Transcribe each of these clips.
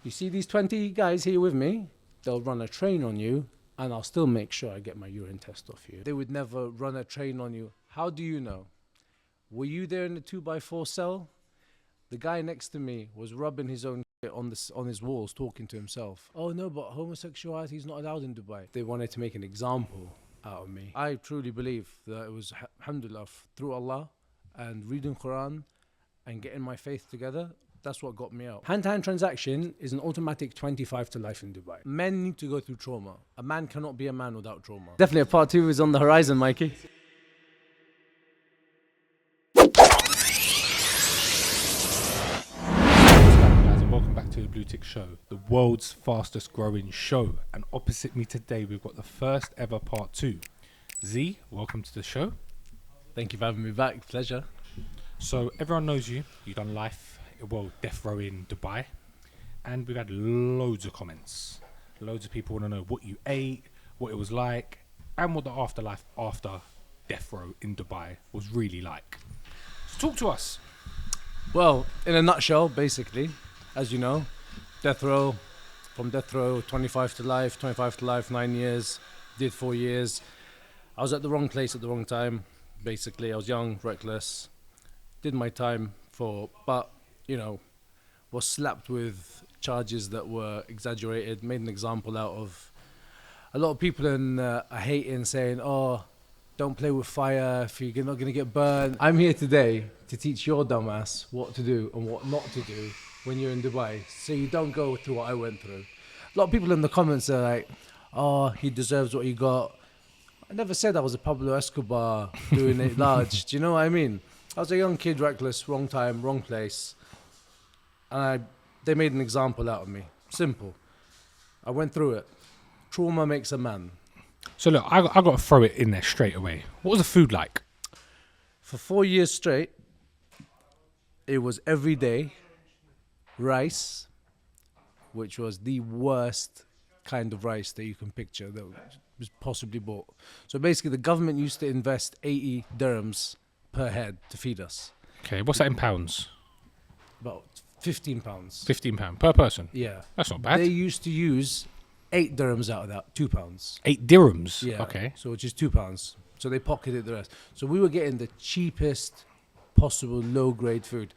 You see these 20 guys here with me? They'll run a train on you, and I'll still make sure I get my urine test off you. They would never run a train on you. How do you know? Were you there in the 2x4 cell? The guy next to me was rubbing his own shit on his walls, talking to himself. Oh no, but homosexuality is not allowed in Dubai. They wanted to make an example out of me. I truly believe that it was, alhamdulillah, through Allah and reading Quran and getting my faith together. That's what got me out. Hand-to-hand transaction is an automatic 25 to life in Dubai. Men need to go through trauma. A man cannot be a man without trauma. Definitely a part 2 is on the horizon, Mikey. Welcome back to the BlueTick show, the world's fastest growing show. And opposite me today, we've got the first ever part 2. Z, welcome to the show. Thank you for having me back. Pleasure. So everyone knows you. You've done death row in Dubai. And we've had loads of comments. Loads of people want to know what you ate, what it was like, and what the afterlife after death row in Dubai was really like. So talk to us. Well, in a nutshell, basically, as you know, death row, 25 to life, 9 years, did 4 years. I was at the wrong place at the wrong time, basically. I was young, reckless, did my time but, was slapped with charges that were exaggerated, made an example out of. A lot of people are hating, saying, oh, don't play with fire if you're not going to get burned. I'm here today to teach your dumbass what to do and what not to do when you're in Dubai, so you don't go through what I went through. A lot of people in the comments are like, oh, he deserves what he got. I never said I was a Pablo Escobar doing it large. Do you know what I mean? I was a young kid, reckless, wrong time, wrong place. And they made an example out of me. Simple. I went through it. Trauma makes a man. So look, I got to throw it in there straight away. What was the food like? For 4 years straight, it was every day rice, which was the worst kind of rice that you can picture that was possibly bought. So basically the government used to invest 80 dirhams per head to feed us. Okay, what's that in pounds? About £15. £15 per person? Yeah. That's not bad. They used to use 8 dirhams out of that, £2. 8 dirhams? Yeah. Okay. So which is £2. So they pocketed the rest. So we were getting the cheapest possible low grade food.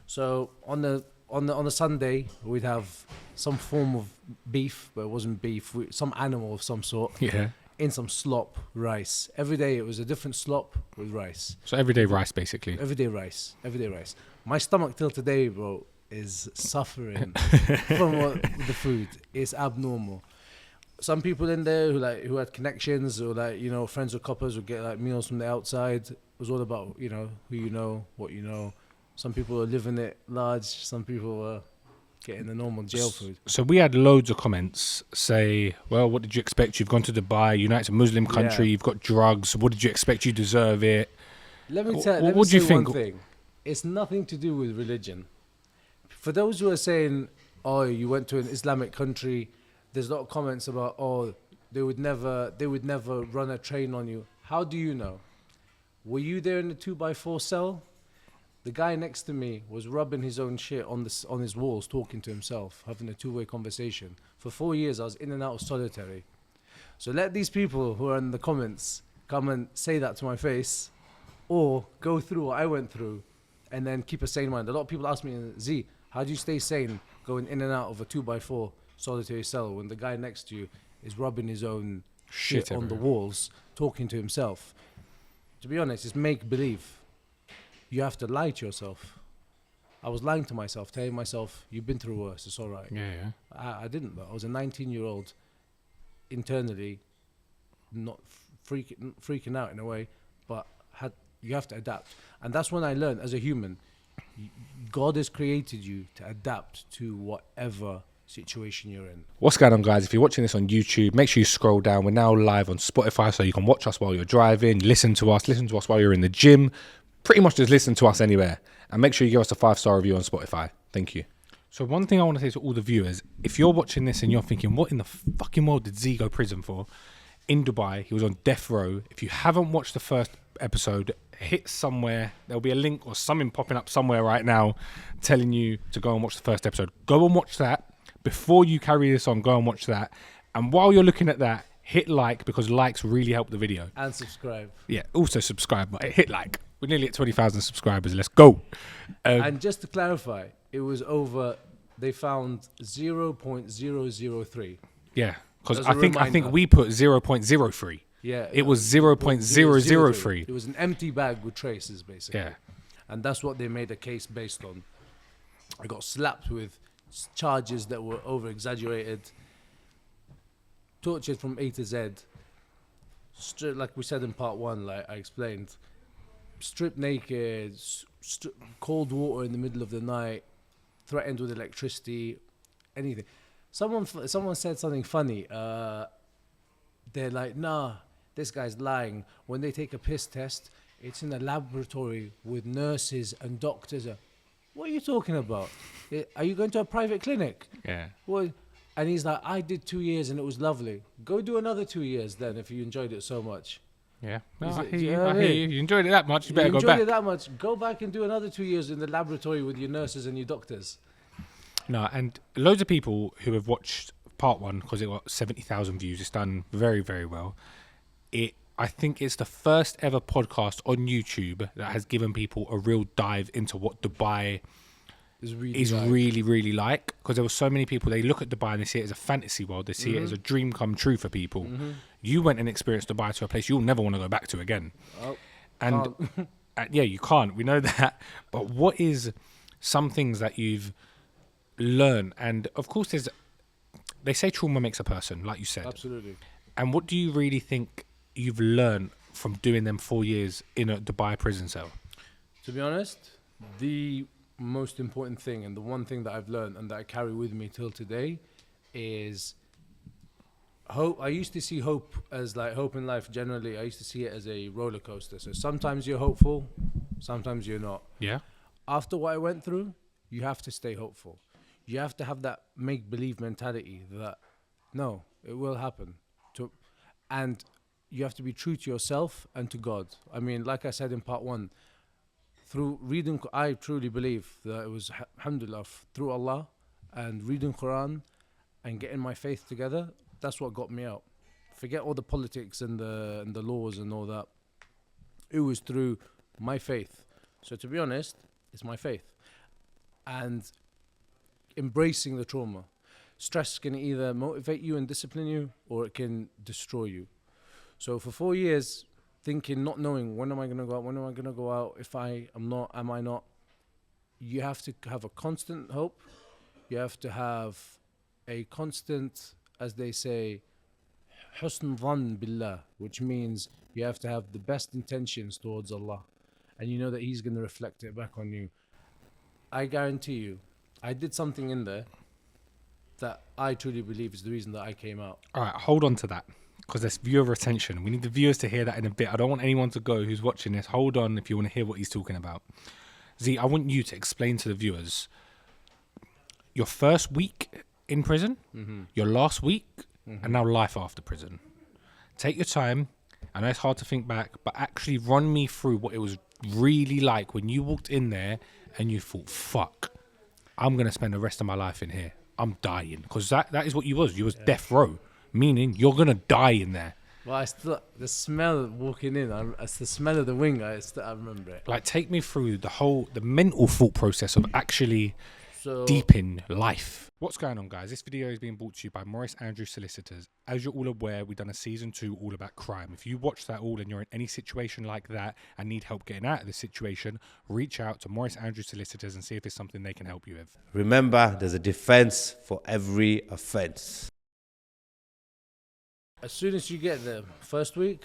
So on the Sunday we'd have some form of beef, but it wasn't beef, some animal of some sort. Yeah. In some slop rice. Every day it was a different slop with rice. So everyday rice, basically. Everyday rice. My stomach till today, bro, is suffering from the food. It's abnormal. Some people in there who had connections or friends or coppers would get meals from the outside. It was all about who you know, what you know. Some people are living it large. Some people are getting the normal jail food. So we had loads of comments say, well, what did you expect? You've gone to Dubai, United's a Muslim country, You've got drugs. What did you expect? You deserve it. Let me say one thing. It's nothing to do with religion. For those who are saying, oh, you went to an Islamic country, there's a lot of comments about, oh, they would never run a train on you. How do you know? Were you there in the 2x4 cell? The guy next to me was rubbing his own shit on his walls, talking to himself, having a two-way conversation. For 4 years, I was in and out of solitary. So let these people who are in the comments come and say that to my face, or go through what I went through, and then keep a sane mind. A lot of people ask me, Z, how do you stay sane going in and out of a 2x4 solitary cell when the guy next to you is rubbing his own shit on the walls, talking to himself? To be honest, it's make-believe. You have to lie to yourself. I was lying to myself, telling myself, you've been through worse, it's all right. Yeah. I didn't, though. I was a 19-year-old, internally, not freaking out in a way, but you have to adapt. And that's when I learned, as a human, God has created you to adapt to whatever situation you're in. What's going on, guys? If you're watching this on YouTube, make sure you scroll down. We're now live on Spotify, so you can watch us while you're driving, listen to us while you're in the gym. Pretty much just listen to us anywhere. And make sure you give us a 5-star review on Spotify. Thank you. So one thing I want to say to all the viewers, if you're watching this and you're thinking, what in the fucking world did Z go prison for? In Dubai, he was on death row. If you haven't watched the first episode, hit somewhere. There'll be a link or something popping up somewhere right now telling you to go and watch the first episode. Go and watch that. before you carry this on, go and watch that. And while you're looking at that, hit like, because likes really help the video. And subscribe. Yeah, also subscribe, but hit like. We're nearly at 20,000 subscribers. Let's go. And just to clarify, it was over. They found 0.003. Yeah, because As I a think reminder. we put 0.03. Yeah, It was 0.003. It was an empty bag with traces, basically. Yeah. And that's what they made a case based on. I got slapped with charges that were over exaggerated, tortured from A to Z. Like we said in part one, like I explained, stripped naked, cold water in the middle of the night, threatened with electricity, anything. Someone said something funny. They're like, nah, this guy's lying. When they take a piss test, it's in a laboratory with nurses and doctors. What are you talking about? Are you going to a private clinic? Yeah. Well, and he's like, I did 2 years and it was lovely. Go do another 2 years then if you enjoyed it so much. Yeah. No, Is I it- hear do you you. know what I I hear mean? you. You enjoyed it that much, you better go enjoyed back. it that much. Go back and do another 2 years in the laboratory with your nurses and your doctors. No, and loads of people who have watched part one, because it got 70,000 views, it's done very, very well. I think it's the first ever podcast on YouTube that has given people a real dive into what Dubai is really, really like. Because there were so many people, they look at Dubai and they see it as a fantasy world. They see it as a dream come true for people. You went and experienced Dubai to a place you'll never want to go back to again. Oh, And yeah, you can't. We know that. But what is some things that you've learned? And of course, they say trauma makes a person, like you said. absolutely. And what do you really think you've learned from doing them 4 years in a Dubai prison cell? To be honest, the most important thing and the one thing that I've learned and that I carry with me till today is hope. I used to see hope as like hope in life generally. I used to see it as a roller coaster. So sometimes you're hopeful, sometimes you're not. Yeah. After what I went through, you have to stay hopeful. You have to have that make-believe mentality that no, it will happen. And you have to be true to yourself and to God. I mean, like I said in part one, through reading, I truly believe that it was, alhamdulillah, through Allah and reading Quran and getting my faith together, that's what got me out. Forget all the politics and the laws and all that. It was through my faith. So to be honest, it's my faith. And embracing the trauma. Stress can either motivate you and discipline you, or it can destroy you. So for 4 years, thinking, not knowing, when am I going to go out? When am I going to go out? If I am not, am I not? You have to have a constant hope. You have to have a constant, as they say, husn dhann billah, which means you have to have the best intentions towards Allah. And you know that He's going to reflect it back on you. I guarantee you, I did something in there that I truly believe is the reason that I came out. All right, hold on to that, because there's viewer retention. We need the viewers to hear that in a bit. I don't want anyone to go who's watching this. Hold on if you want to hear what he's talking about. Z, I want you to explain to the viewers your first week in prison, your last week, and now life after prison. Take your time. I know it's hard to think back, but actually run me through what it was really like when you walked in there and you thought, fuck, I'm going to spend the rest of my life in here. I'm dying. Because that is what you was. You was death row, meaning you're going to die in there. Well, I still, the smell of walking in, it's the smell of the wing, I remember it. Like, take me through the mental thought process of actually So, deep in life. What's going on, guys? This video is being brought to you by Maurice Andrews Solicitors. As you're all aware, we've done a season 2 all about crime. If you watch that all and you're in any situation like that and need help getting out of this situation, reach out to Maurice Andrews Solicitors and see if it's something they can help you with. Remember, there's a defense for every offense. as soon as you get there, first week,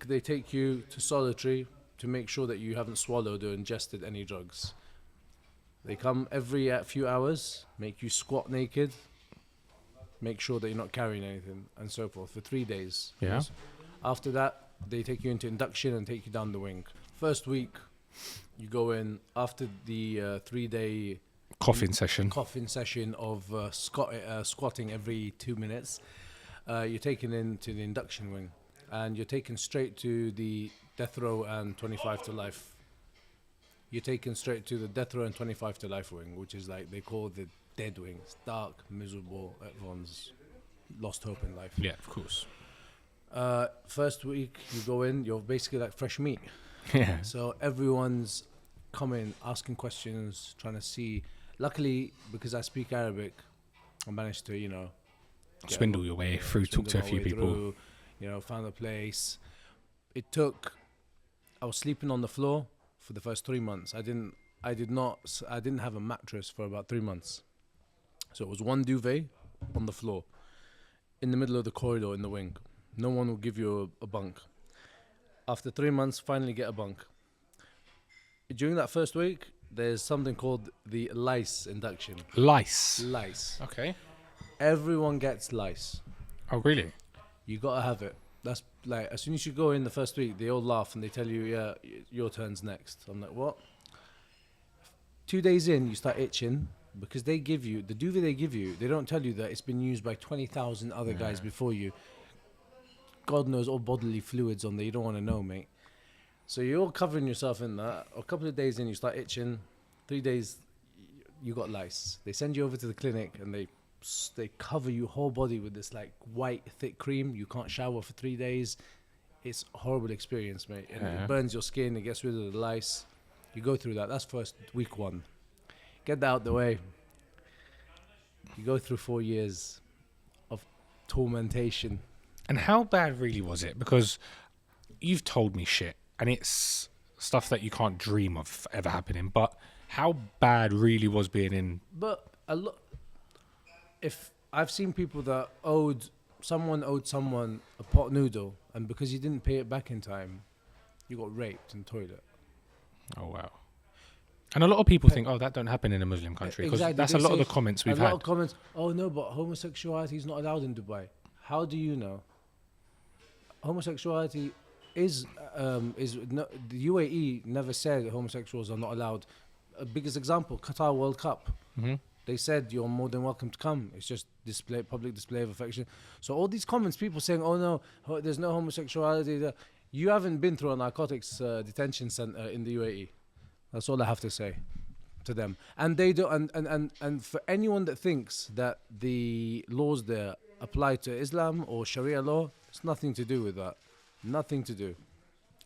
they take you to solitary to make sure that you haven't swallowed or ingested any drugs. They come every few hours, make you squat naked, make sure that you're not carrying anything, and so forth, for 3 days. Yeah. Yes. After that, they take you into induction and take you down the wing. First week, you go in after the 3-day Coughing session. coffin session of squatting every 2 minutes. You're taken into the induction wing, and you're taken straight to the death row and 25 to life. You're taken straight to the death row and 25 to life wing, which is like they call dead wings, dark, miserable. Everyone's lost hope in life. Yeah, of course. First week you go in, you're basically like fresh meat. Yeah. So everyone's coming, asking questions, trying to see. Luckily, because I speak Arabic, I managed to, get Swindle your way through, talk to a my few way people. through, found a place. I was sleeping on the floor for the first 3 months. I didn't have a mattress for about 3 months. So it was one duvet on the floor, in the middle of the corridor in the wing. No one will give you a bunk. After 3 months, finally get a bunk. During that first week, there's something called the lice induction. Lice. Lice. Okay. Everyone gets lice. Oh, really? You gotta have it. That's like, as soon as you go in the first week, they all laugh and they tell you, yeah, your turn's next. I'm like, what? 2 days in, you start itching because they give you, the duvet they give you, they don't tell you that it's been used by 20,000 other guys before you. God knows all bodily fluids on there. You don't want to know, mate. So you're all covering yourself in that. A couple of days in, you start itching. 3 days, you got lice. They send you over to the clinic and they cover your whole body with this like white thick cream. You can't shower for 3 days. It's a horrible experience, mate. And it burns your skin. It gets rid of the lice. You go through that. That's first week one. Get that out the way. You go through 4 years of tormentation. And how bad really was it? Because you've told me shit, and it's stuff that you can't dream of ever happening. But how bad really was being in? But if I've seen people that someone owed someone a pot noodle, and because you didn't pay it back in time, you got raped in the toilet. Oh, wow. And a lot of people think, that don't happen in a Muslim country. Because Exactly. that's They a lot of say- the comments we've a lot had. of comments, oh no, but homosexuality is not allowed in Dubai. How do you know? Homosexuality is no, the UAE never said homosexuals are not allowed. Biggest example, Qatar World Cup. Mm-hmm. They said you're more than welcome to come. It's just public display of affection. So all these comments, people saying, "Oh no, there's no homosexuality." There. You haven't been through a narcotics detention center in the UAE. That's all I have to say to them. And they do. And for anyone that thinks that the laws there apply to Islam or Sharia law, it's nothing to do with that. Nothing to do.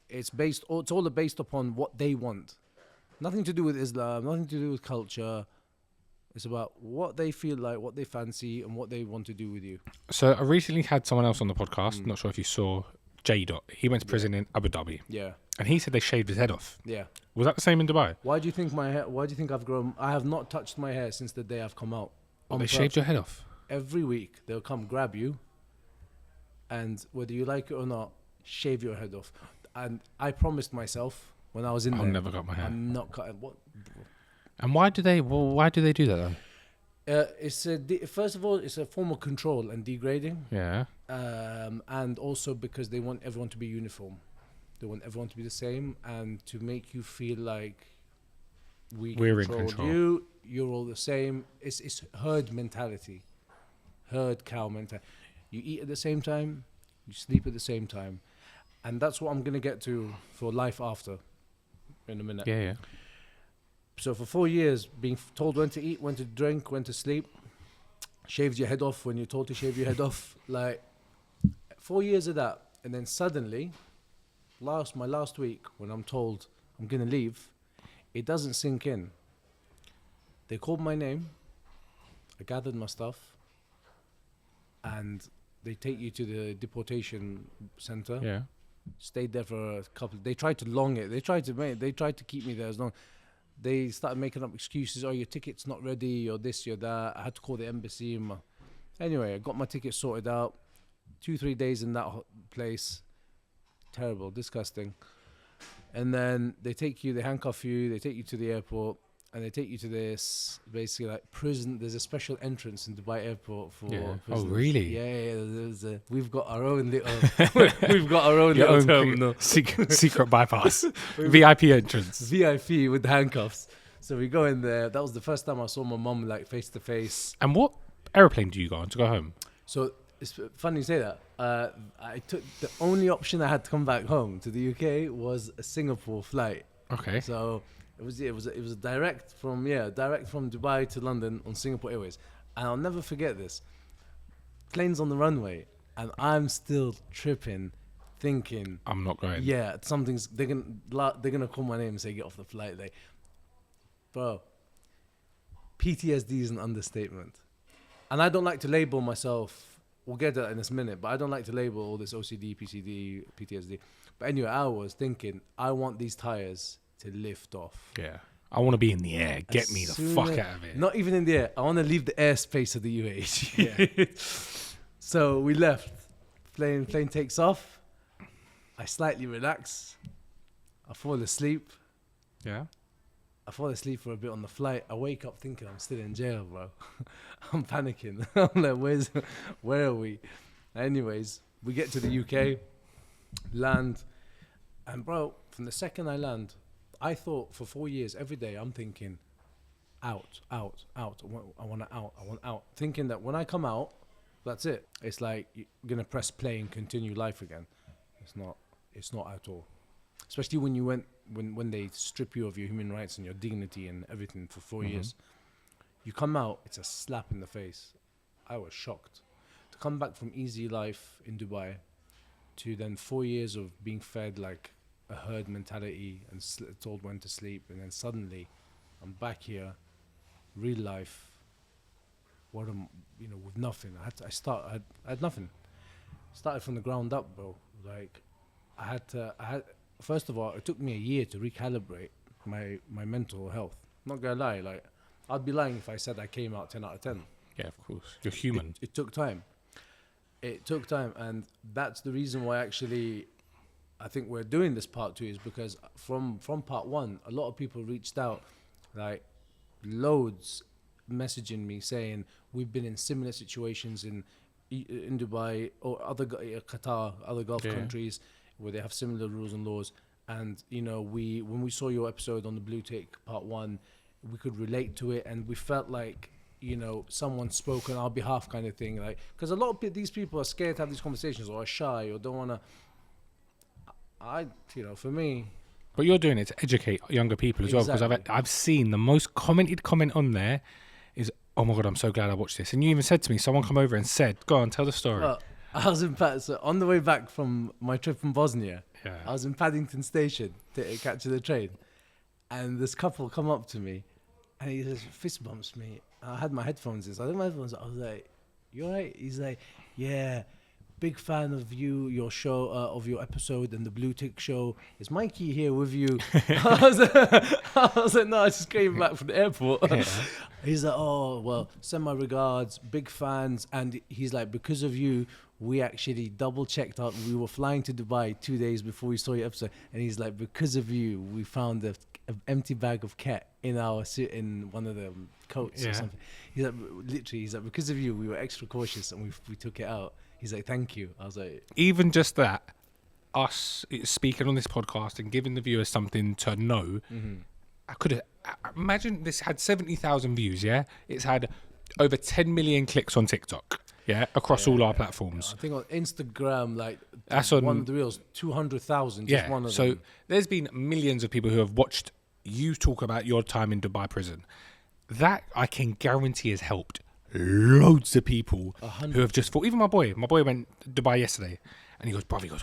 It's all based upon what they want. Nothing to do with Islam. Nothing to do with culture. It's about what they feel like, what they fancy, and what they want to do with you. So I recently had someone else on the podcast. Not sure if you saw J. He went to prison in Abu Dhabi, Yeah, and he said they shaved his head off. yeah. Was that the same in Dubai? Why do you think my hair? Why do you think I've grown? I have not touched my hair since the day I've come out. Oh, they shaved your head off. Every week they'll come grab you, and whether you like it or not, shave your head off. And I promised myself when I was in I'll there, never cut my hair. I'm not cutting. What? And why do they? Well, why do they do that then? First of all, it's a form of control and degrading. Yeah. And also because they want everyone to be uniform. They want everyone to be the same and to make you feel like we're in control. You're all the same. It's herd mentality. Herd cow mentality. You eat at the same time, you sleep at the same time. And that's what I'm going to get to for life after in a minute. Yeah. So for 4 years, being told when to eat, when to drink, when to sleep, shaved your head off when you're told to shave your head off, like 4 years of that. And then suddenly, my last week, when I'm told I'm going to leave, it doesn't sink in. They called my name, I gathered my stuff, and they take you to the deportation center. Yeah. Stayed there for a couple. They tried to long it. They tried to keep me there as long. They started making up excuses. Oh, your ticket's not ready, or this, or that. I had to call the embassy. Anyway, I got my ticket sorted out. 2-3 days in that place. Terrible, disgusting. And then they handcuff you. They take you to the airport, and they take you to this basically like prison. There's a special entrance in Dubai airport for. Yeah. prisoners. Oh, really? Yeah. We've got our own little. We've got our own little terminal. Secret bypass. VIP entrance. VIP with the handcuffs. So we go in there. That was the first time I saw my mum like face to face. And what aeroplane do you go on to go home? So it's funny you say that. I took the only option I had to come back home to the UK was a Singapore flight. Okay. So It was direct from Dubai to London on Singapore Airways, and I'll never forget this. Planes on the runway, and I'm still tripping, thinking, I'm not going. yeah, they're gonna call my name and say get off the flight. Bro, PTSD is an understatement, and I don't like to label myself. We'll get to that in this minute, but I don't like to label all this OCD, PCD, PTSD. But anyway, I was thinking, I want these tires to lift off. Yeah. I want to be in the air. Get me the fuck out of it. Not even in the air. I want to leave the airspace of the UAE. Yeah. So we left. Plane takes off. I slightly relax. I fall asleep. Yeah. I fall asleep for a bit on the flight. I wake up thinking I'm still in jail, bro. I'm panicking. I'm like, where are we? Anyways, we get to the UK, land, and bro, from the second I land, I thought for 4 years, every day, I'm thinking, out. I want out. Thinking that when I come out, that's it. It's like you're gonna press play and continue life again. It's not at all. Especially when they strip you of your human rights and your dignity and everything for 4 years. You come out, it's a slap in the face. I was shocked. To come back from easy life in Dubai to then 4 years of being fed like a herd mentality and told when to sleep, and then suddenly I'm back here, real life. With nothing. I had nothing. Started from the ground up, bro. Like I had first of all, it took me a year to recalibrate my mental health. Not gonna lie, like I'd be lying if I said I came out 10 out of 10. Yeah, of course. You're human. It took time. And that's the reason why actually I think we're doing this part 2 is because from part 1, a lot of people reached out, like loads messaging me saying we've been in similar situations in Dubai or Qatar, other Gulf countries where they have similar rules and laws. And when we saw your episode on the BlueTick part 1, we could relate to it, and we felt like someone spoke on our behalf, kind of thing. Like, because a lot of these people are scared to have these conversations, or are shy, or don't want to. For me. But you're doing it to educate younger people as well, because I've seen the most commented comment on there is, "Oh my god, I'm so glad I watched this." And you even said to me, someone come over and said, "Go on, tell the story." I was in so on the way back from my trip in Bosnia. Yeah. I was in Paddington Station to catch the train, and this couple come up to me, and he just fist bumps me. I had my headphones in, so I had my headphones. I was like, "You alright?" He's like, "Yeah, big fan of your show, of your episode and the BlueTick show. Is Mikey here with you?" I was like, "No, I just came back from the airport." Yeah. He's like, "Oh, well, send my regards, big fans." And he's like, "Because of you, we actually double checked out. We were flying to Dubai 2 days before we saw your episode." And he's like, "Because of you, we found an empty bag of cat in one of the coats or something." He's like, literally, "Because of you, we were extra cautious and we took it out." He's like, "Thank you." I was like, even just that, us speaking on this podcast and giving the viewers something to know. I could have imagine this had 70,000 views. Yeah, it's had over 10 million clicks on TikTok. Yeah, across all our platforms. I think on Instagram, like that's on one of the reels, 200,000. Yeah, one of so them. There's been millions of people who have watched you talk about your time in Dubai prison. That I can guarantee has helped loads of people who have just thought. Even my boy went to Dubai yesterday, and he goes, "Bruv," he goes,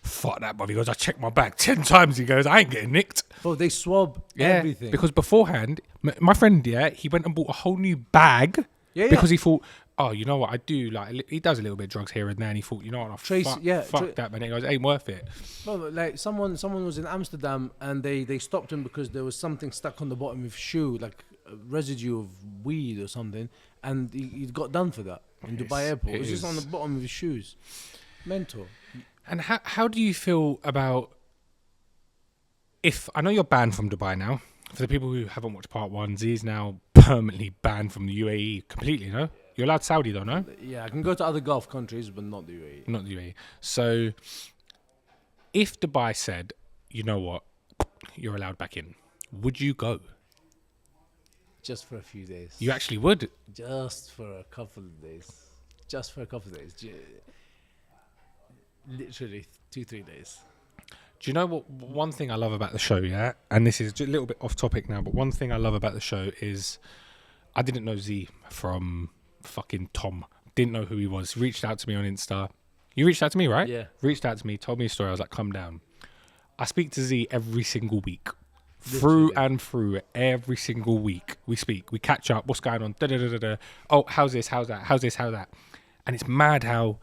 "Fuck that, bruv." He goes, "I checked my bag 10 times." He goes, "I ain't getting nicked." Bro, they swab everything. Because beforehand, my friend, he went and bought a whole new bag because he thought, "Oh, you know what? I do like." He does a little bit of drugs here and there, and he thought, "You know what? Fuck that, man." He goes, "Ain't worth it." Bro, like someone was in Amsterdam and they stopped him because there was something stuck on the bottom of his shoe, like a residue of weed or something, and he got done for that in Dubai airport. It was just on the bottom of his shoes. Mental. And how do you feel about, if I know you're banned from Dubai now? For the people who haven't watched part 1, Z is now permanently banned from the UAE completely, no? You're allowed Saudi though, no? Yeah, I can go to other Gulf countries, but not the UAE. Not the UAE. So, if Dubai said, "You know what, you're allowed back in," would you go? Just for a few days. You actually would? Just for a couple of days. Literally 2-3 days. Do you know what? One thing I love about the show, yeah, and this is just a little bit off topic now, but one thing I love about the show is I didn't know Z from fucking Tom. Didn't know who he was. Reached out to me on Insta. You reached out to me, right? Yeah. Reached out to me, told me a story. I was like, come down. I speak to Z every single week. Literally. Through and through, every single week we speak. We catch up. What's going on? Da-da-da-da-da. Oh, how's this? How's that? How's this? How's that? And it's mad how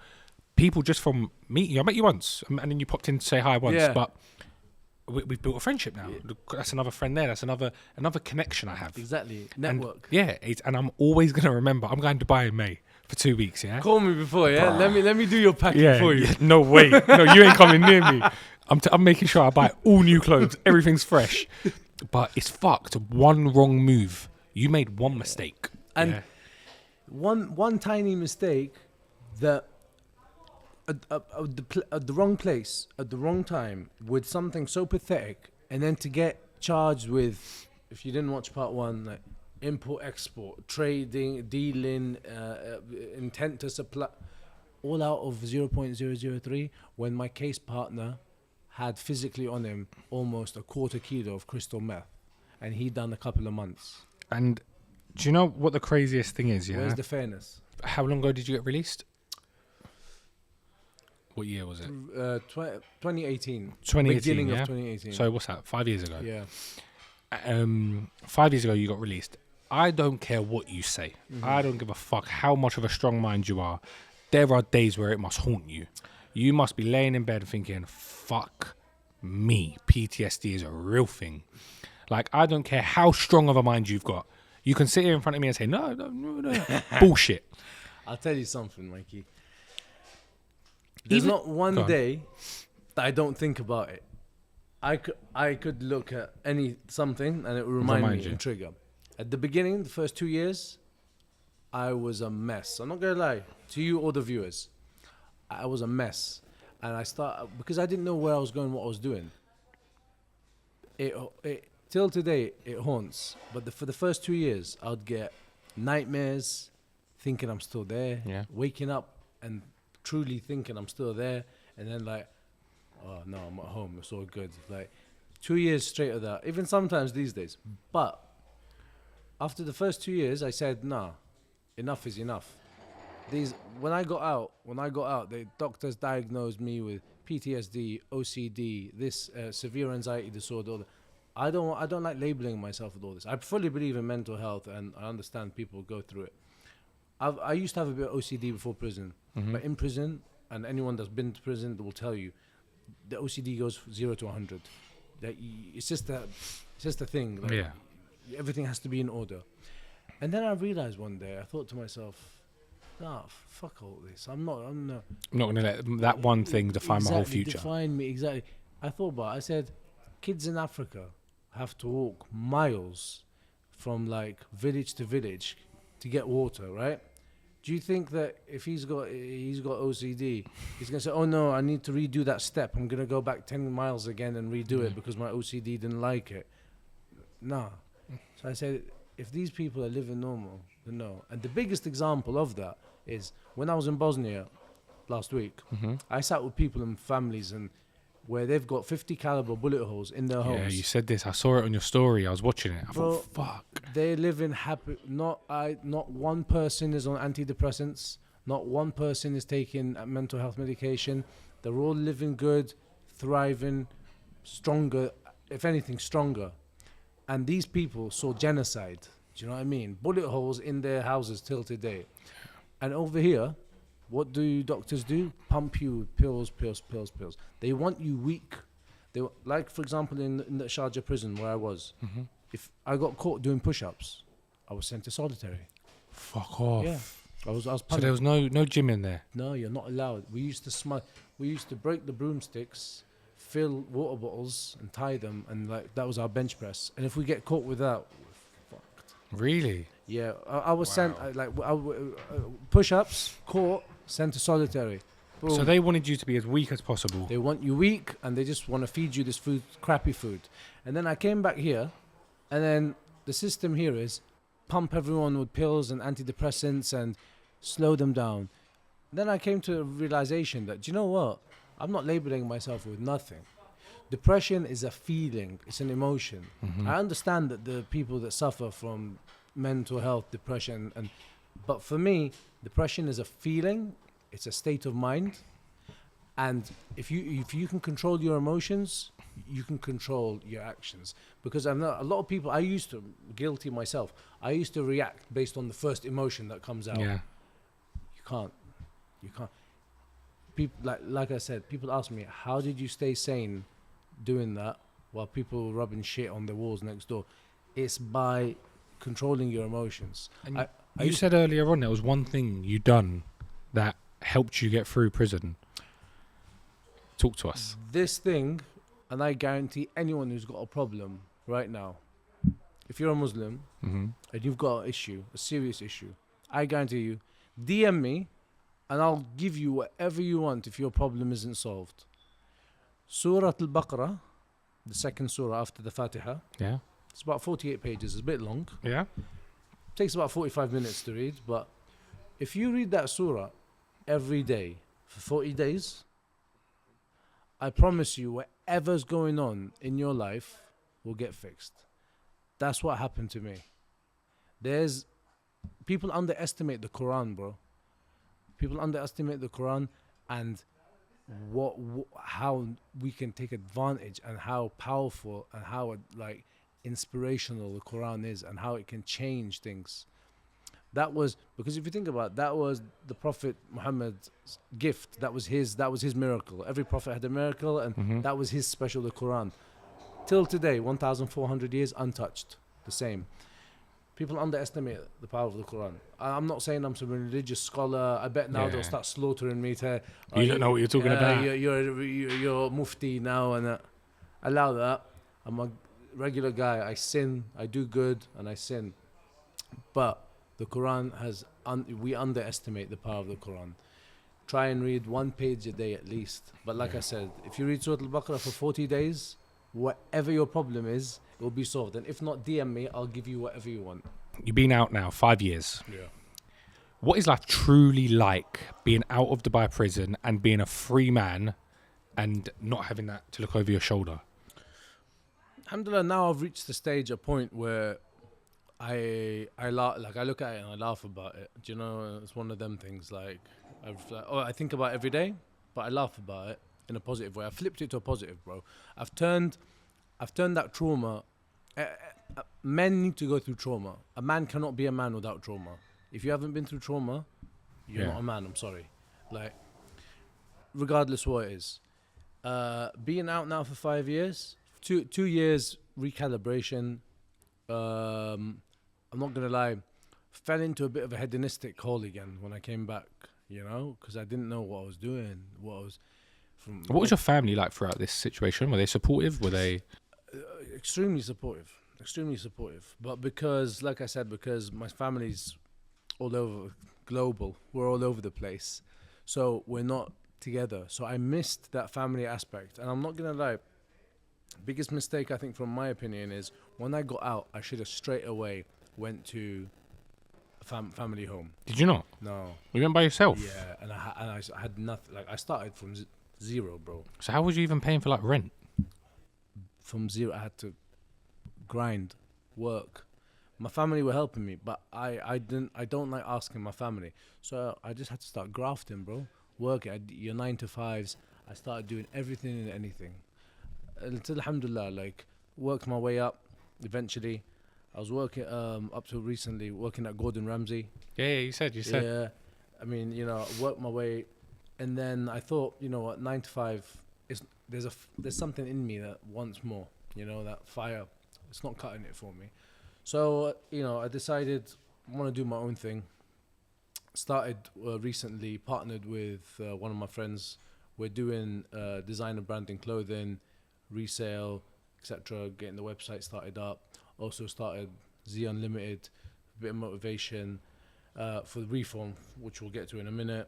people just from meeting you. I met you once, and then you popped in to say hi once. Yeah. But we've built a friendship now. Yeah. That's another friend there. That's another connection I have. Exactly. And Network. and I'm always gonna remember. I'm going to Dubai in May for 2 weeks. Yeah. Call me before, yeah? Let me do your packing for you. Yeah. No way. No, you ain't coming near me. I'm making sure I buy all new clothes. Everything's fresh. But it's fucked. One wrong move. You made one mistake. And one tiny mistake that at the wrong place at the wrong time with something so pathetic, and then to get charged with, if you didn't watch part one, like import, export, trading, dealing, intent to supply, all out of 0.003, when my case partner had physically on him almost a quarter kilo of crystal meth, and he'd done a couple of months. And do you know what the craziest thing is? Yeah. Where's the fairness? How long ago did you get released? What year was it? 2018. 2018. Beginning yeah? of 2018. So what's that? 5 years ago. Yeah. 5 years ago you got released. I don't care what you say. I don't give a fuck how much of a strong mind you are. There are days where it must haunt you. You must be laying in bed thinking, fuck me. PTSD is a real thing. Like, I don't care how strong of a mind you've got. You can sit here in front of me and say, no. Bullshit. I'll tell you something, Mikey. There's not one day that I don't think about it. I could look at something and it would remind me and trigger. At the beginning, the first 2 years, I was a mess. I'm not going to lie to you or the viewers. I was a mess. And because I didn't know where I was going, what I was doing. Till today, it haunts. But for the first 2 years, I'd get nightmares, thinking I'm still there. Yeah. Waking up and truly thinking I'm still there. And then like, oh no, I'm at home. It's all good. Like 2 years straight of that. Even sometimes these days. But after the first 2 years, I said, nah, enough is enough. When I got out, the doctors diagnosed me with PTSD, OCD, this severe anxiety disorder. All that. I don't like labeling myself with all this. I fully believe in mental health, and I understand people go through it. I used to have a bit of OCD before prison, but in prison, and anyone that's been to prison will tell you, the OCD goes 0 to 100. It's just a thing. Like, Yeah. Everything has to be in order. And then I realized one day, I thought to myself, nah, fuck all this. I'm not going to let that one thing define my whole future. Define me, exactly. I thought about it. I said, kids in Africa have to walk miles from like village to village to get water, right? Do you think that if he's got OCD, he's gonna say, "Oh no, I need to redo that step. I'm gonna go back 10 miles again and redo it because my OCD didn't like it"? Nah. So I said, if these people are living normal, then no. And the biggest example of that is when I was in Bosnia last week. I sat with people and families and where they've got 50 caliber bullet holes in their homes. Yeah, you said this. I saw it on your story. I was watching it. I Bro, thought, fuck. They live in happy. Not one person is on antidepressants. Not one person is taking mental health medication. They're all living good, thriving, stronger. If anything, stronger. And these people saw genocide. Do you know what I mean? Bullet holes in their houses till today. And over here, what do doctors do? Pump you with pills. They want you weak. Like, for example, in the Sharjah prison where I was, if I got caught doing push-ups, I was sent to solitary. Fuck off. Yeah, I was So punished. there was no gym in there? No, you're not allowed. We used to break the broomsticks, fill water bottles and tie them, and like that was our bench press. And if we get caught with that, we're fucked. Really? Yeah, I was sent push-ups, caught, sent to solitary. Boom. So they wanted you to be as weak as possible. They want you weak, and they just want to feed you this food, crappy food. And then I came back here, and then the system here is pump everyone with pills and antidepressants and slow them down. Then I came to a realization that, do you know what? I'm not labeling myself with nothing. depression is a feeling. It's an emotion. I understand that the people that suffer from mental health, depression, but for me, depression is a feeling. It's a state of mind. And if you can control your emotions, you can control your actions. Because I know a lot of people, guilty myself, I used to react based on the first emotion that comes out. Yeah. You can't. People, like I said, people ask me, how did you stay sane doing that while people were rubbing shit on the walls next door? It's by controlling your emotions. And you said earlier on there was one thing you done that helped you get through prison. Talk to us. This thing, and I guarantee anyone who's got a problem right now, if you're a Muslim and you've got an issue, a serious issue, I guarantee you, DM me and I'll give you whatever you want if your problem isn't solved. Surah Al-Baqarah, the second surah after the Fatiha. Yeah. It's about 48 pages. It's a bit long. Yeah. Takes about 45 minutes to read. But if you read that surah every day for 40 days, I promise you whatever's going on in your life will get fixed. That's what happened to me. People underestimate the Quran, bro. People underestimate the Quran and how we can take advantage and how powerful and how inspirational the Quran is and how it can change things. That was because if you think about it, that was the Prophet Muhammad's gift. That was his miracle. Every prophet had a miracle, and that was his special, the Quran. Till today, 1,400 years untouched, the same. People underestimate the power of the Quran. I'm not saying I'm some religious scholar. I bet now they'll start slaughtering me. You don't know what you're talking about. You're mufti now, and allow that. I'm a regular guy. I sin. I do good, and I sin. But the Quran we underestimate the power of the Quran. Try and read one page a day at least. But like I said, if you read Surah Al-Baqarah for 40 days, whatever your problem is, it will be solved. And if not, DM me, I'll give you whatever you want. You've been out now 5 years. Yeah. What is life truly like being out of Dubai prison and being a free man and not having that to look over your shoulder? Alhamdulillah, now I've reached the stage, a point where I look at it and I laugh about it. Do you know, it's one of them things I think about it every day, but I laugh about it in a positive way. I flipped it to a positive, bro. I've turned that trauma. Men need to go through trauma. A man cannot be a man without trauma. If you haven't been through trauma, you're not a man. I'm sorry. Regardless what it is, being out now for 5 years, 2 years recalibration. I'm not gonna lie, fell into a bit of a hedonistic hole again when I came back. Because I didn't know what I was doing. What was your family like throughout this situation? Were they supportive? Were they extremely supportive? But because, like I said, because my family's all over global, we're all over the place, so we're not together. So I missed that family aspect, and I'm not gonna lie. Biggest mistake I think, from my opinion, is when I got out, I should have straight away went to a family home. Did you not? No. You went by yourself? Yeah, and I had nothing. I started from zero, bro. So how was you even paying for rent? From zero, I had to grind, work. My family were helping me, but I don't like asking my family. So I just had to start grafting, bro. Work at your 9 to 5s. I started doing everything and anything. Until, alhamdulillah, worked my way up. Eventually, I was working up to recently, working at Gordon Ramsay. Yeah, you said. Yeah, I mean, worked my way, and then I thought, 9 to 5 is there's something in me that wants more. That fire, it's not cutting it for me. So I decided I want to do my own thing. Started recently, partnered with one of my friends. We're doing designer branding, clothing, resale, etc. Getting the website started up. Also started Z Unlimited, a bit of motivation for the reform, which we'll get to in a minute.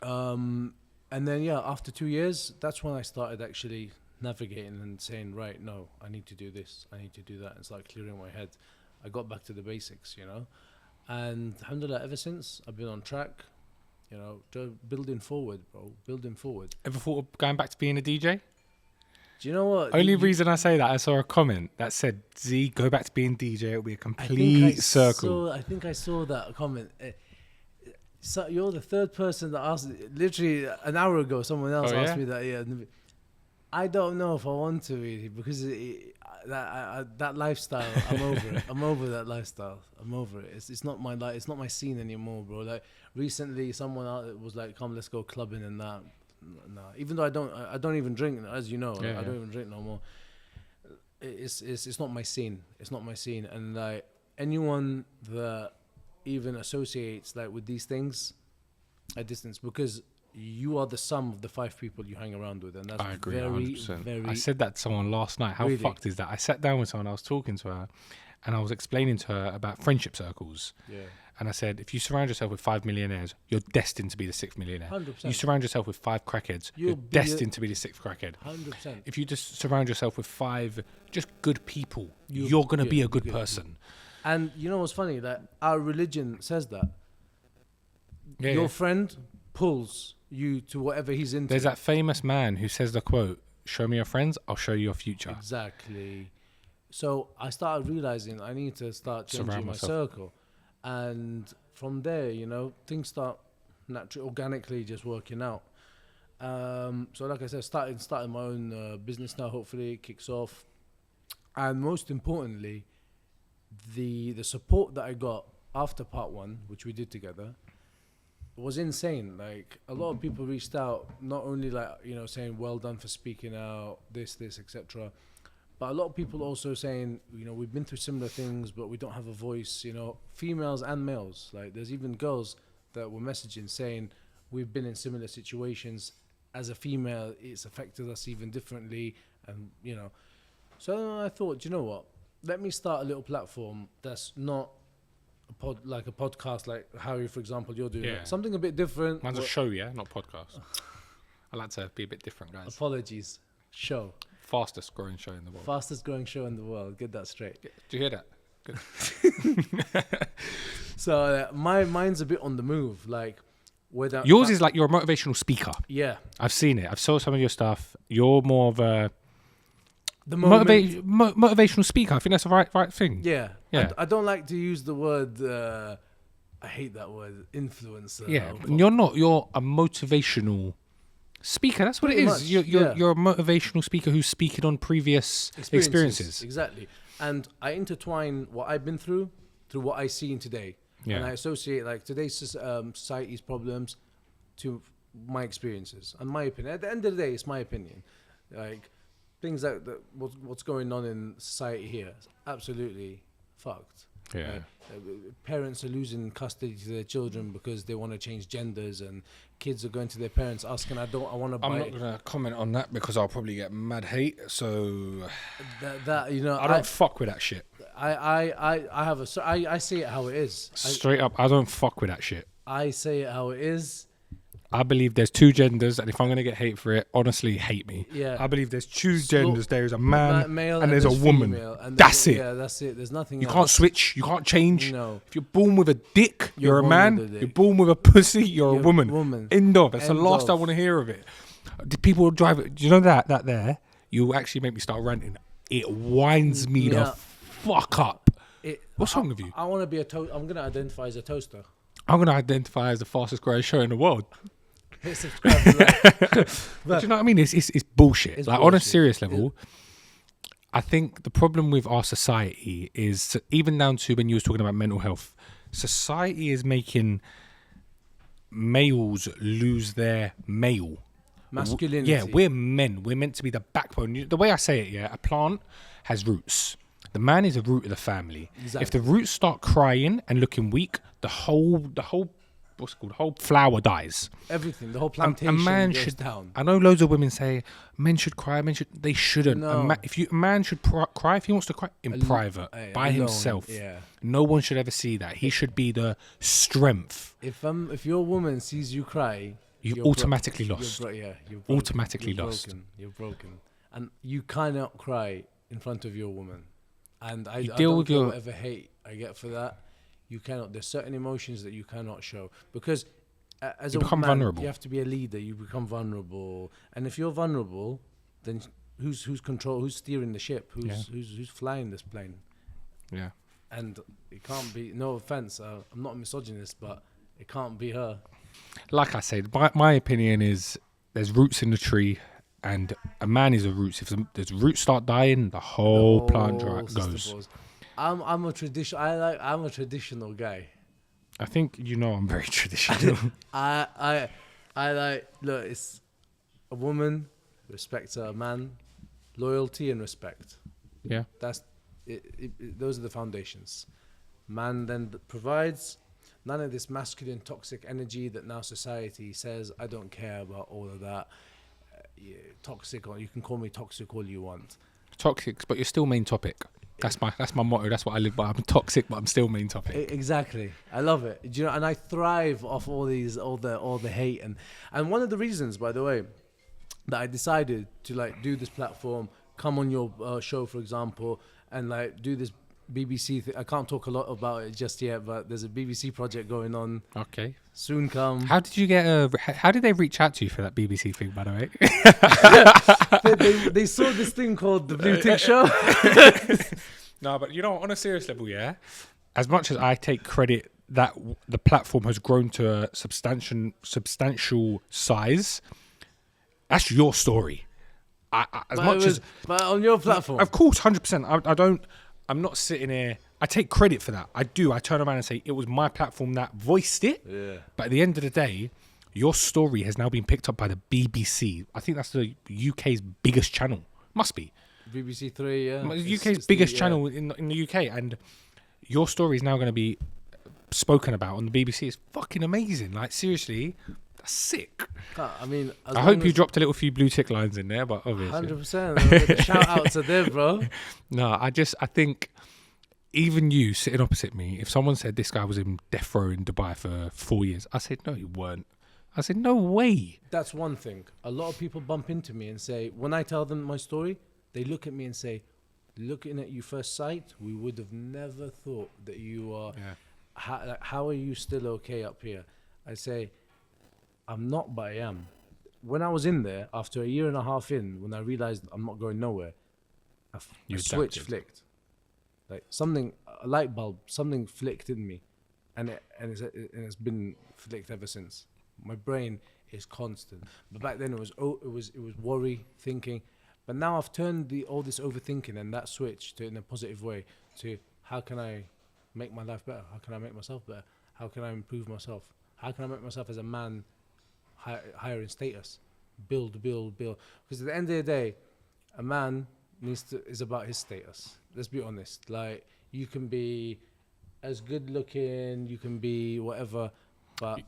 And then after 2 years, that's when I started actually navigating and saying, right, no, I need to do this, I need to do that, and start clearing my head. I got back to the basics, and alhamdulillah, ever since I've been on track, building forward, bro, building forward. Ever thought of going back to being a DJ? Do you know what? Only reason I say that, I saw a comment that said, Z, go back to being DJ. It'll be a I complete circle. I think I saw that comment. So you're the third person that asked. Literally an hour ago, someone else asked me that. Yeah, I don't know if I want to really because that lifestyle. I'm over it. I'm over that lifestyle. I'm over it. It's not my it's not my scene anymore, bro. Like recently, someone was like, "Come, let's go clubbing and that." No, even though I don't even drink, as you know, I don't even drink no more. It's not my scene. It's not my scene, and like anyone that even associates like with these things at distance, because you are the sum of the 5 people you hang around with, and that's I agree, very 100%. very. I said that to someone last night. How Really? fucked is that? I sat down with someone, I was talking to her, and I was explaining to her about friendship circles. Yeah. And I said, if you surround yourself with 5 millionaires, you're destined to be the 6th millionaire. 100%. You surround yourself with 5 crackheads, you're destined to be the 6th crackhead. 100%. If you just surround yourself with 5 just good people, you're going to be a good person. And you know what's funny? That our religion says that Yeah, your friend pulls you to whatever he's into. There's that famous man who says the quote, show me your friends, I'll show you your future. Exactly. So I started realizing I need to start changing Surround my myself. circle. And from there, you know, things start naturally, organically just working out. So like I said, starting my own business now, hopefully it kicks off. And most importantly, the support that I got after part 1, which we did together, was insane. Like a lot of people reached out, not only like, you know, saying well done for speaking out, this, etc. But a lot of people also saying, you know, we've been through similar things, but we don't have a voice, you know, females and males. Like there's even girls that were messaging saying we've been in similar situations. As a female, it's affected us even differently. And, you know, so I thought, you know what, let me start a little platform that's not like a podcast, like Harry, for example, you're doing. Yeah. Something a bit different. Mine's a show, yeah, not podcast. I like to be a bit different, guys. Apologies. Show. Fastest growing show in the world. Fastest growing show in the world. Get that straight. Do you hear that? Good. So mine's a bit on the move. Like, whether Yours is like you're a motivational speaker. Yeah. I've seen it. I've saw some of your stuff. You're more of a The moment. motivational speaker. I think that's the right thing. Yeah. Yeah. I don't like to use the word. I hate that word. Influencer. Yeah. You're not. You're a motivational speaker. That's what Pretty it much, is. You're a motivational speaker who's speaking on previous experiences. Exactly. And I intertwine what I've been through what I see in today. Yeah. And I associate like today's society's problems to my experiences and my opinion. At the end of the day, it's my opinion. Like things that what's going on in society here is absolutely fucked. Yeah. Parents are losing custody to their children because they want to change genders, and kids are going to their parents asking, I want to buy. I'm not gonna comment on that because I'll probably get mad hate. So that you know, I don't fuck with that shit. I see it how it is. Straight up, I don't fuck with that shit. I say it how it is. I believe there's 2 genders, and if I'm gonna get hate for it, honestly, hate me. Yeah. I believe there's 2 genders. There is a man male and there's a woman. female, and That's it. Yeah, that's it. There's nothing. You else. can't switch. You can't change. No. If you're born with a dick, you're a born man. with a dick. You're born with a pussy, you're a You're woman. End of. That's the End last I of. want to hear of it. The people drive it. Do you know that there? You actually make me start ranting. It winds me the fuck up. What's wrong with you? I want to be I'm gonna identify as a toaster. I'm going to identify as the fastest growing show in the world. Hit subscribe to that. Do you know what I mean? It's bullshit. It's like on a bullshit. serious level, I think the problem with our society is, even down to when you was talking about mental health, society is making males lose their male Masculinity. Yeah, we're men. We're meant to be the backbone. The way I say it, yeah, a plant has roots. The man is the root of the family. Exactly. If the roots start crying and looking weak, the whole what's it called? The whole flower dies. Everything, the whole plantation A man goes should down. I know loads of women say men should cry. They shouldn't. No. A man should cry if he wants to cry in private by alone, himself. yeah. No one should ever see that. He should be the strength. If your woman sees you cry, You've you're automatically you're lost. you're broken. Automatically You're lost. broken. You're broken, and you cannot cry in front of your woman. And I deal don't with care your- whatever hate I get for that. You cannot. There's certain emotions that you cannot show because as You a become man, vulnerable. you have to be a leader. You become vulnerable, and if you're vulnerable, then who's steering the ship, who's flying this plane. Yeah. And it can't be, no offense, I'm not a misogynist, but it can't be her. Like I said, my opinion is there's roots in the tree, and a man is a roots. If the roots start dying, the whole plant goes. I'm a traditional guy. I think I'm very traditional. I like, look, it's a woman, respect a man, loyalty and respect. Yeah. That's it, those are the foundations. Man then provides. None of this masculine toxic energy that now society says, I don't care about all of that. Toxic, or you can call me toxic all you want. Toxic, but you're still main topic. That's my motto. That's what I live by. I'm toxic, but I'm still main topic. Exactly. I love it. Do you know? And I thrive off all the hate and one of the reasons, by the way, that I decided to like do this platform, come on your show, for example, and like do this BBC thing. I can't talk a lot about it just yet, but there's a BBC project going on. Okay. Soon come. How did you get how did they reach out to you for that BBC thing, by the way? they saw this thing called the BlueTick show. No, but on a serious level, yeah, as much as I take credit that the platform has grown to a substantial size, that's your story. But on your platform, of course, 100%. I'm not sitting here. I take credit for that. I do. I turn around and say it was my platform that voiced it. Yeah. But at the end of the day, your story has now been picked up by the BBC. I think that's the UK's biggest channel. Must be. BBC Three, yeah. UK's biggest channel in the UK, and your story is now going to be spoken about on the BBC. It's fucking amazing. Like, seriously, that's sick. I mean, I hope you dropped a little few BlueTick lines in there, but obviously 100%. Shout out to them, bro. No, I think even you sitting opposite me, if someone said this guy was in death row in Dubai for 4 years, I said no, he weren't. I said no way. That's one thing. A lot of people bump into me and say, when I tell them my story, they look at me and say, looking at you first sight, we would have never thought that you are. Yeah. How are you still okay up here? I say, I'm not, but I am. When I was in there, after a year and a half in, when I realized I'm not going nowhere, a switch flicked. Like a light bulb, something flicked in me, and it's been flicked ever since. My brain is constant. But back then it was worry, thinking. But now I've turned all this overthinking and that switch to in a positive way to how can I make my life better? How can I make myself better? How can I improve myself? How can I make myself as a man higher in status? Build. Because at the end of the day, a man is about his status. Let's be honest. Like, you can be as good looking, you can be whatever, but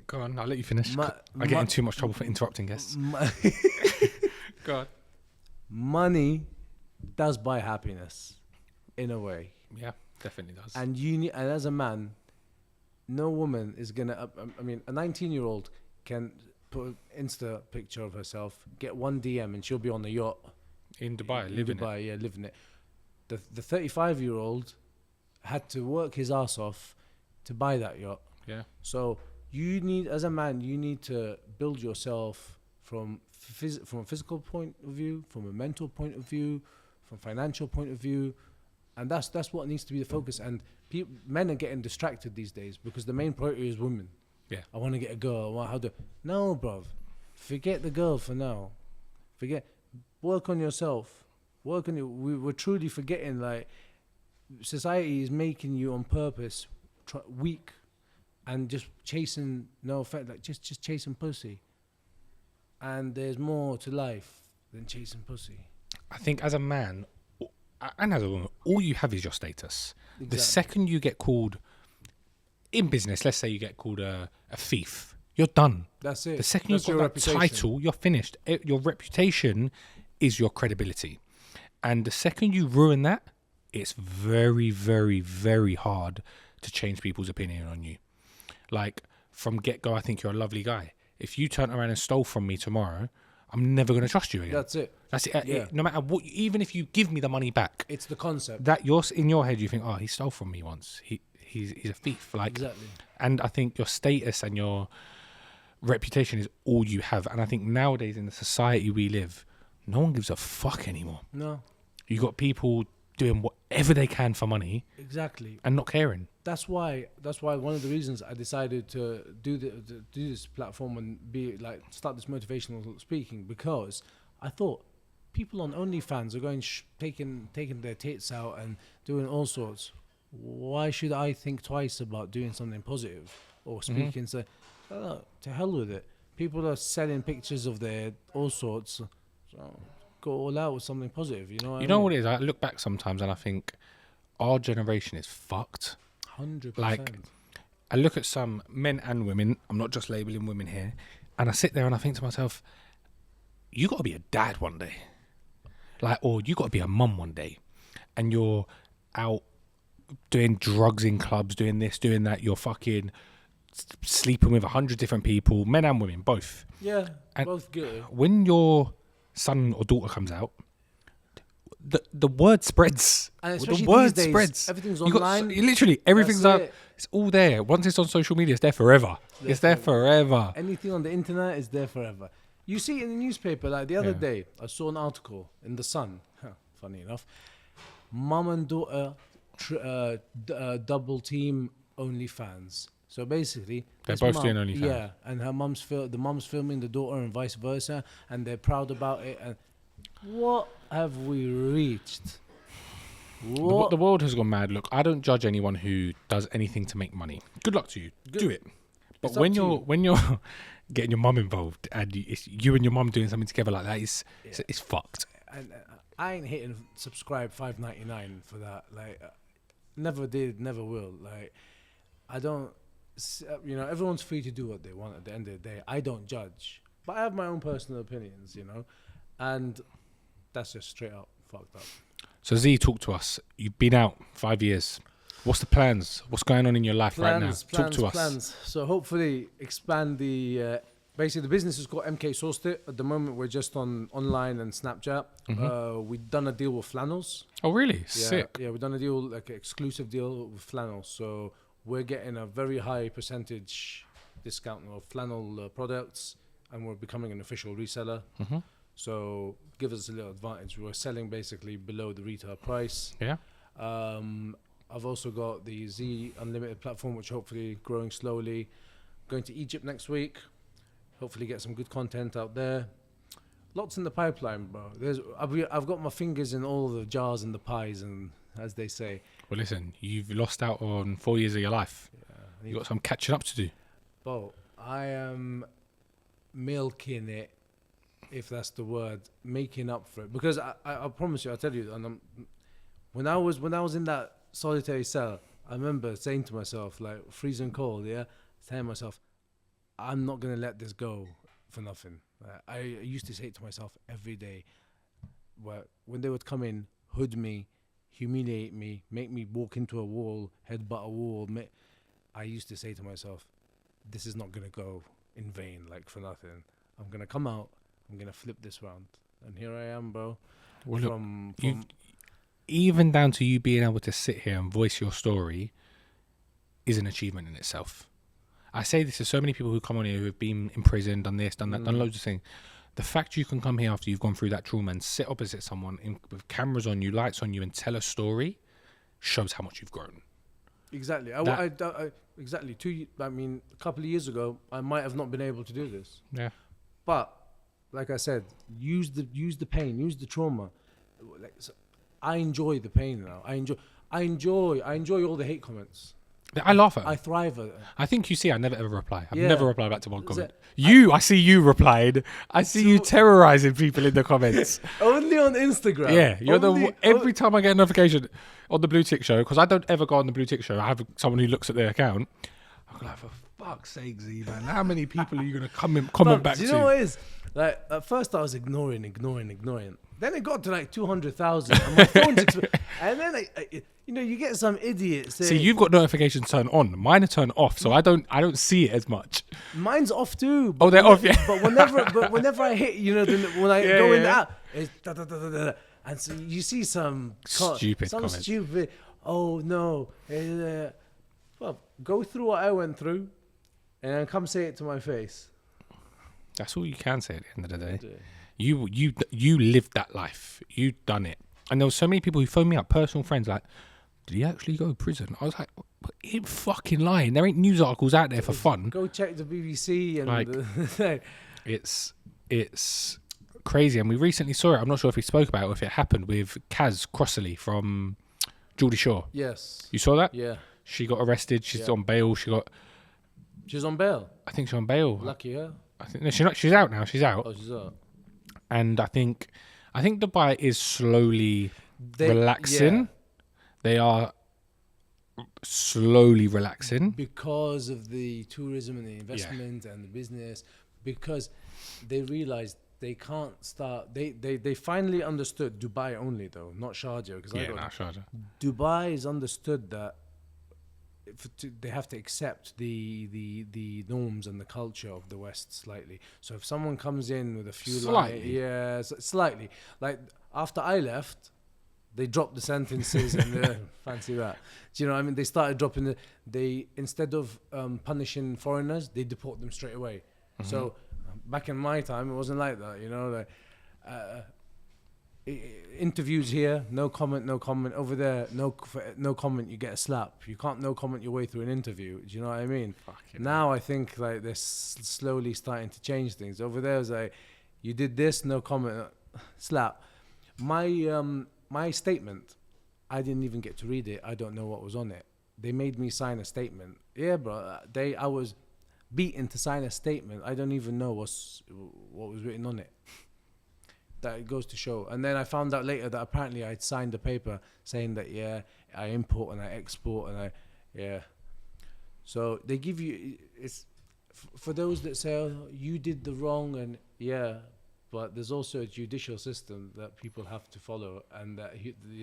go on, I'll let you finish. I get in too much trouble for interrupting guests. Go on. Money does buy happiness, in a way. Yeah, definitely does. And and as a man, no woman is gonna. I mean, a 19-year-old can put an Insta picture of herself, get one DM, and she'll be on the yacht in Dubai, living it. The 35-year-old had to work his ass off to buy that yacht. Yeah. So as a man, you need to build yourself from a physical point of view, from a mental point of view, from financial point of view, and that's what needs to be the focus. And men are getting distracted these days because the main priority is women. Yeah, I want to get a girl. No, bruv, forget the girl for now. Work on yourself. We're truly forgetting. Like, society is making you on purpose weak, and just chasing just chasing pussy. And there's more to life than chasing pussy. I think as a man and as a woman, all you have is your status. Exactly. The second you get called in business, let's say you get called a thief, you're done. That's it. The second you've got that title, you're finished. Your reputation is your credibility. And the second you ruin that, it's very, very, very hard to change people's opinion on you. Like, from get-go, I think you're a lovely guy. If you turn around and stole from me tomorrow, I'm never going to trust you again. That's it. Yeah. No matter what, even if you give me the money back, it's the concept that in your head you think, oh, he stole from me once. He's a thief. Like, exactly. And I think your status and your reputation is all you have. And I think nowadays in the society we live, no one gives a fuck anymore. No, You got people doing whatever they can for money exactly. and not caring. That's why one of the reasons I decided to do this platform and start this motivational speaking, because I thought people on OnlyFans are going taking their tits out and doing all sorts. Why should I think twice about doing something positive or speaking? So, to hell with it. People are selling pictures of their all sorts. So go all out with something positive. You know What it is? I look back sometimes and I think our generation is fucked. 100%. Like, I look at some men and women. I'm not just labeling women here. And I sit there and I think to myself, you got to be a dad one day. Like, or you got to be a mum one day. And you're out doing drugs in clubs, doing this, doing that. You're fucking sleeping with 100 different people, men and women, both. Yeah, And both good. when your son or daughter comes out, the word spreads. And especially the word these days, spreads. everything's You got online. literally everything's That's up. it. It's all there. Once it's on social media, it's there forever. It's there forever. Anything on the internet is there forever. You see it in the newspaper. Like the other Yeah. day, I saw an article in the Sun. Funny enough, mum and daughter double team OnlyFans. So basically, They're this both mum- doing OnlyFans. Yeah, and the mum's filming the daughter and vice versa, and they're proud about it. And what have we reached? The world has gone mad. Look, I don't judge anyone who does anything to make money. Good luck to you. Do it. But It's up to when you're getting your mum involved and it's you and your mum doing something together like that, it's fucked. And I ain't hitting subscribe $5.99 for that. Like, never did, never will. Like, I don't. Everyone's free to do what they want. At the end of the day, I don't judge, but I have my own personal opinions. And that's just straight up fucked up. So Z, talk to us. You've been out 5 years. What's the plans? What's going on in your life right now? Talk to us. Plans. So hopefully expand the. Basically, the business is called MK Sourced It. At the moment, we're just online and Snapchat. We've done a deal with Flannels. Oh, really? Yeah, Sick. Yeah, we've done a deal, like an exclusive deal with Flannels. So we're getting a very high percentage discount of flannel products, and we're becoming an official reseller. So give us a little advantage. We're selling basically below the retail price. Yeah. I've also got the Z Unlimited platform, which hopefully growing slowly. Going to Egypt next week. Hopefully get some good content out there. Lots in the pipeline, bro. I've got my fingers in all the jars and the pies, and as they say. Well, listen, you've lost out on 4 years of your life. Yeah, You've got some catching up to do. Bro, I am milking it, if that's the word, making up for it. Because I promise you, I'll tell you, and when I was in that solitary cell, I remember saying to myself, like, freezing cold, telling myself, I'm not going to let this go for nothing. I used to say it to myself every day. When they would come in, hood me, humiliate me, make me walk into a wall, headbutt a wall, I used to say to myself, this is not going to go in vain, like for nothing. I'm going to come out, I'm going to flip this round. And here I am, bro. Well, look, even down to you being able to sit here and voice your story is an achievement in itself. I say this to so many people who come on here who have been in prison, done this, done that, done loads of things. The fact you can come here after you've gone through that trauma and sit opposite someone with cameras on you, lights on you, and tell a story shows how much you've grown. Exactly. Exactly. A couple of years ago, I might have not been able to do this. Yeah. But like I said, use the pain, use the trauma. I enjoy the pain now. I enjoy all the hate comments. I laugh at them. I thrive at it. I think you see, I never ever reply. I've Yeah. never replied back to one comment. I see you replied. I see you terrorizing people in the comments. Only on Instagram. Yeah, you're every time I get a notification on the BlueTick show, because I don't ever go on the BlueTick show. I have someone who looks at their account. I'm like, for fuck's sake, Z, man, how many people are you going to comment back to? Do you know what it is? Like, at first I was ignoring. Then it got to like 200,000, and my phone's and then you get some idiots. See, you've got notifications turned on. Mine are turned off, so I don't see it as much. Mine's off too. Oh, they're off, yeah. But whenever I hit, when I go in the app, it's da, da, da, da, da, and so you see some stupid comments. Stupid. Oh no. Well, go through what I went through, and then come say it to my face. That's all you can say at the end of the day. You lived that life. You done it. And there were so many people who phoned me up, personal friends, like, did he actually go to prison? I was like, he ain't fucking lying. There ain't news articles out there for fun. Go check the BBC and Like, it's crazy. And we recently saw it. I'm not sure if he spoke about it or if it happened with Kaz Crossley from Geordie Shore. Yes. You saw that? Yeah. She got arrested. She's on bail. She's on bail. I think she's on bail. Lucky her. I think no, she's not. She's out now. She's out. Oh, she's out. And I think Dubai is slowly relaxing. Yeah. They are slowly relaxing Because of the tourism and the investment and the business, because they realized they can't start. They finally understood Dubai only though, not Sharjah. Because not Sharjah. Dubai is understood that they have to accept the norms and the culture of the West slightly. So if someone comes in with a few slightly, like after I left, they dropped the sentences and fancy that. Do you know what I mean? They started dropping they instead of punishing foreigners, they deport them straight away. Mm-hmm. So back in my time, it wasn't like that. You know, interviews here, no comment. Over there, no comment. You get a slap. You can't no comment your way through an interview. Do you know what I mean? Now I think like they're slowly starting to change things. Over there, it's like you did this, no comment, slap. My statement, I didn't even get to read it. I don't know what was on it. They made me sign a statement. Yeah, bro. I was beaten to sign a statement. I don't even know what was written on it. That it goes to show. And then I found out later that apparently I'd signed a paper saying that, I import and I export and So they give you, it's for those that say, oh, you did the wrong and but there's also a judicial system that people have to follow and that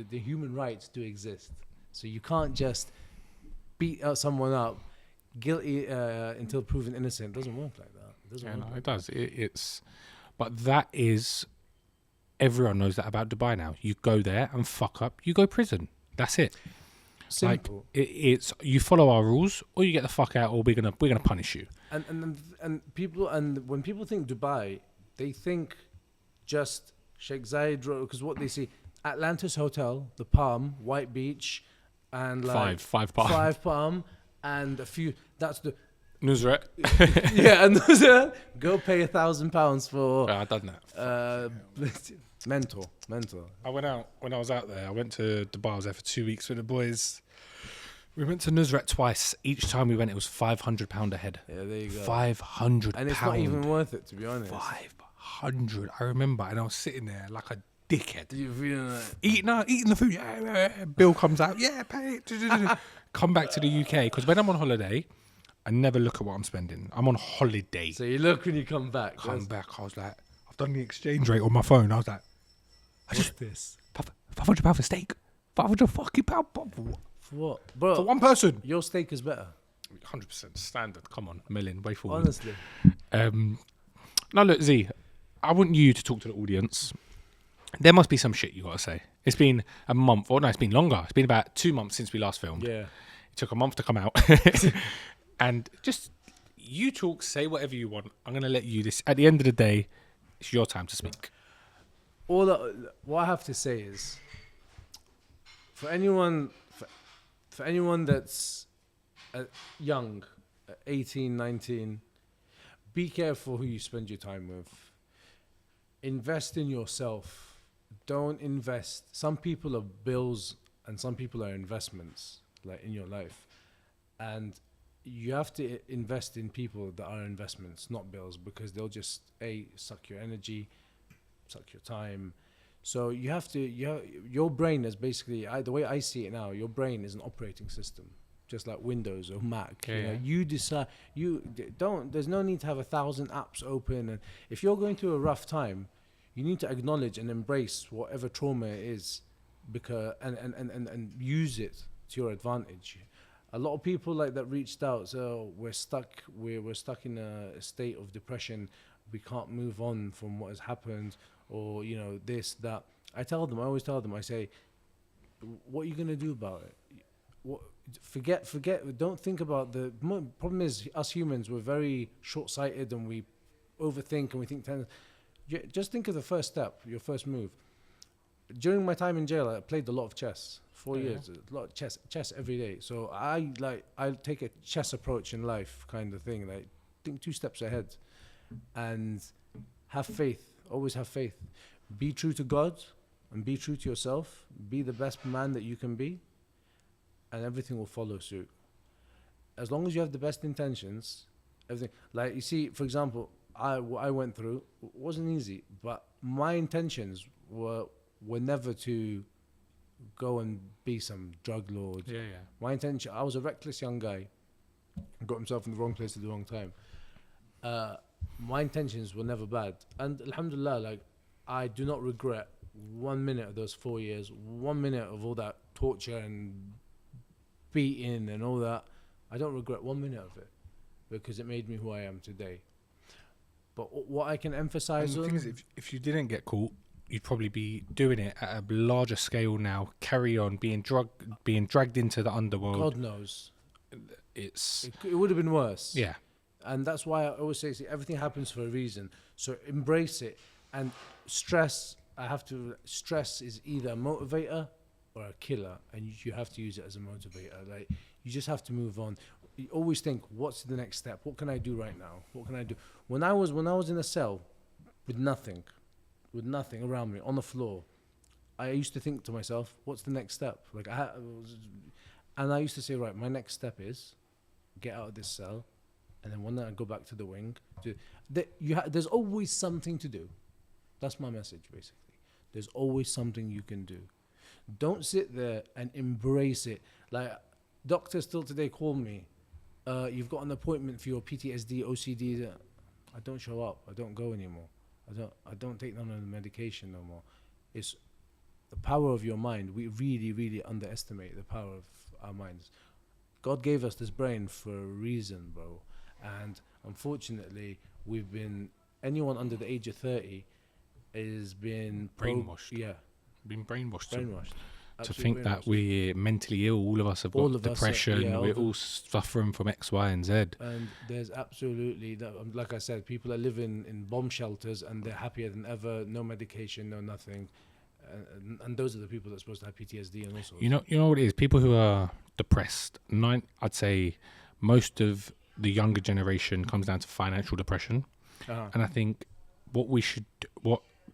the human rights do exist. So you can't just beat someone up guilty until proven innocent. It doesn't work like that. It does. But that is, everyone knows that about Dubai now. You go there and fuck up, you go prison. That's it. Simple. Like it's you follow our rules, or you get the fuck out, or we're gonna punish you. And people, and when people think Dubai, they think just Sheikh Zayed Road, because what they see, Atlantis Hotel, the Palm, White Beach, and like five Palm, and a few. That's the Nusret. and Nusret. Go pay £1,000 for. I've done that. Mental. I went out when I was out there. I went to Dubai. I was there for 2 weeks with the boys. We went to Nusret twice. Each time we went, it was £500 a head. Yeah, there you go. £500, and it's not even worth it, to be honest. 500. I remember, and I was sitting there like a dickhead. You feeling like eating the food. Yeah. Bill comes out. Yeah, pay it. Come back to the UK because when I'm on holiday, I never look at what I'm spending. I'm on holiday. So you look when you come back. I was like, I've done the exchange rate on my phone. I was like, what's this? £500 for steak. £500 fucking pound. For what, bro? For one person. Your steak is better. 100% standard. Come on, Melin, way forward. Honestly. Now look, Z, I want you to talk to the audience. There must be some shit you gotta say. It's been a month, or no, it's been longer. It's been about 2 months since we last filmed. Yeah. It took a month to come out. And just you talk, say whatever you want. I'm gonna let you this. At the end of the day, it's your time to speak. What I have to say is, for anyone that's young, 18, 19, be careful who you spend your time with. Invest in yourself. Don't invest. Some people are bills and some people are investments, like in your life. And you have to invest in people that are investments, not bills, because they'll just suck your energy, suck your time. So you have to, your brain is basically, the way I see it now, your brain is an operating system, just like Windows or Mac. Yeah. You decide, there's no need to have 1,000 apps open. And if you're going through a rough time, you need to acknowledge and embrace whatever trauma it is, because and use it to your advantage. A lot of people like that reached out, so we're stuck in a state of depression. We can't move on from what has happened, or this, that. I always tell them, I say, what are you gonna do about it? Forget. Don't think about the problem. Is us humans, we're very short-sighted and we overthink and we think. Just think of the first step, your first move. During my time in jail, I played a lot of chess. 4 years, a lot of chess every day. So I take a chess approach in life, kind of thing. Like think 2 steps ahead, and have faith. Always have faith. Be true to God, and be true to yourself. Be the best man that you can be, and everything will follow suit. As long as you have the best intentions, everything. Like you see, for example, what I went through wasn't easy, but my intentions were never to go and be some drug lord. Yeah. My intention, I was a reckless young guy, got himself in the wrong place at the wrong time. My intentions were never bad, and alhamdulillah, like I do not regret 1 minute of those 4 years, 1 minute of all that torture and beating and all that. I don't regret 1 minute of it, because it made me who I am today. But what I can emphasize And the on, thing is, if you didn't get caught, you'd probably be doing it at a larger scale now. Carry on being dragged into the underworld. God knows, It would have been worse. yeah. And that's why I always say, see, everything happens for a reason. So embrace it. And stress is either a motivator or a killer, and you have to use it as a motivator. Like you just have to move on. You always think, what's the next step? What can I do right now? What can I do? When I was in a cell with nothing around me on the floor, I used to think to myself, what's the next step? Like and I used to say, right, my next step is get out of this cell. And then when I go back to the wing, there's always something to do. That's my message, basically. There's always something you can do. Don't sit there and embrace it. Like, doctors still today call me. You've got an appointment for your PTSD, OCD. I don't show up. I don't go anymore. I don't take none of the medication no more. It's the power of your mind. We really, really underestimate the power of our minds. God gave us this brain for a reason, bro. And unfortunately, anyone under the age of 30 has been Brainwashed. Been brainwashed. To Absolutely think that we're mentally ill. All of us have got depression. We're all suffering from X, Y, and Z. And there's absolutely, like I said, people are living in bomb shelters and they're happier than ever. No medication, no nothing. And those are the people that are supposed to have PTSD and all sorts. You know what it is? People who are depressed. I'd say most of the younger generation comes down to financial depression. And I think what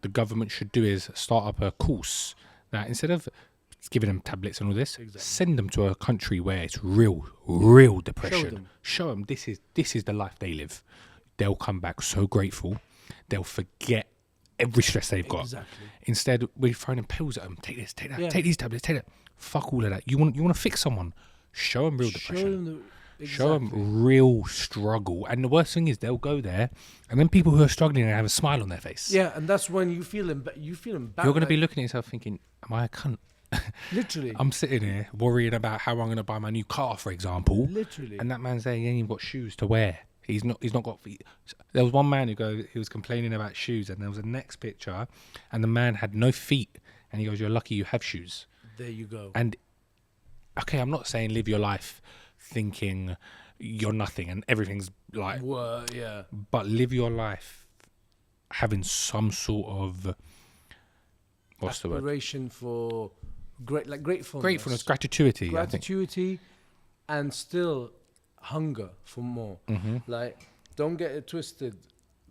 the government should do is start up a course that instead of giving them tablets and all this, send them to a country where it's real depression. Show them this is the life they live. They'll come back so grateful. They'll forget every stress they've got. Exactly. Instead, we're throwing them pills at them. Take this, take that, take these tablets, take that. Fuck all of that. You want to fix someone? Show them real depression. Show them real struggle. And the worst thing is they'll go there, and then people who are struggling have a smile on their face. Yeah, and that's when you feel bad. You're going to be looking at yourself thinking, am I a cunt? Literally. I'm sitting here worrying about how I'm going to buy my new car, for example. Literally. And that man's there, he ain't even got shoes to wear. He's not got feet. There was one man he was complaining about shoes, and there was a next picture, and the man had no feet, and he goes, "You're lucky you have shoes." There you go. And okay, I'm not saying live your life thinking you're nothing and everything's like, but live your life having some sort of aspiration for gratefulness, gratitude, and still hunger for more. Like, don't get it twisted.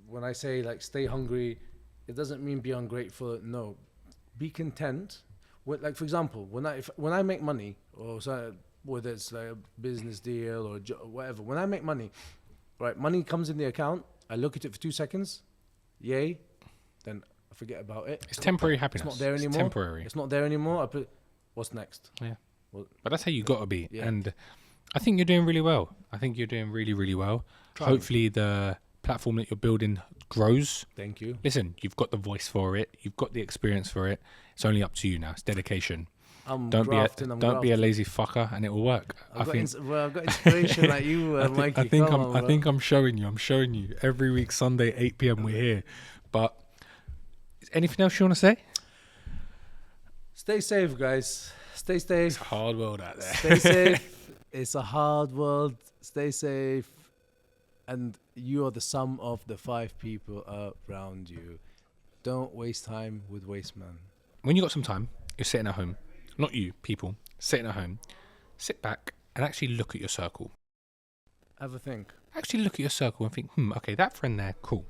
When I say like stay hungry, it doesn't mean be ungrateful. No, be content. Like, for example, when I make money, or so, whether it's like a business deal or whatever, when I make money, right, money comes in the account, I look at it for 2 seconds, yay, then I forget about it. It's temporary happiness. It's not there anymore. It's not there anymore. I put, what's next? Yeah. Well, but that's how you got to be. Yeah. And I think you're doing really well. I think you're doing really, really well. Hopefully the platform that you're building grows. Thank you. Listen, you've got the voice for it. You've got the experience for it. It's only up to you now. It's dedication. Don't be a lazy fucker, and it will work. I've got inspiration like you, Mikey. I think I'm showing you every week Sunday 8 p.m. we're here. But anything else you want to say? Stay safe, guys. Stay safe. It's a hard world out there. Stay safe. It's a hard world. Stay safe. And you are the sum of the 5 people around you. Don't waste time with waste man. When you got some time, you're sitting at home. Not you, people. Sitting at home. Sit back and actually look at your circle. Have a think. Actually look at your circle and think, okay, that friend there, cool.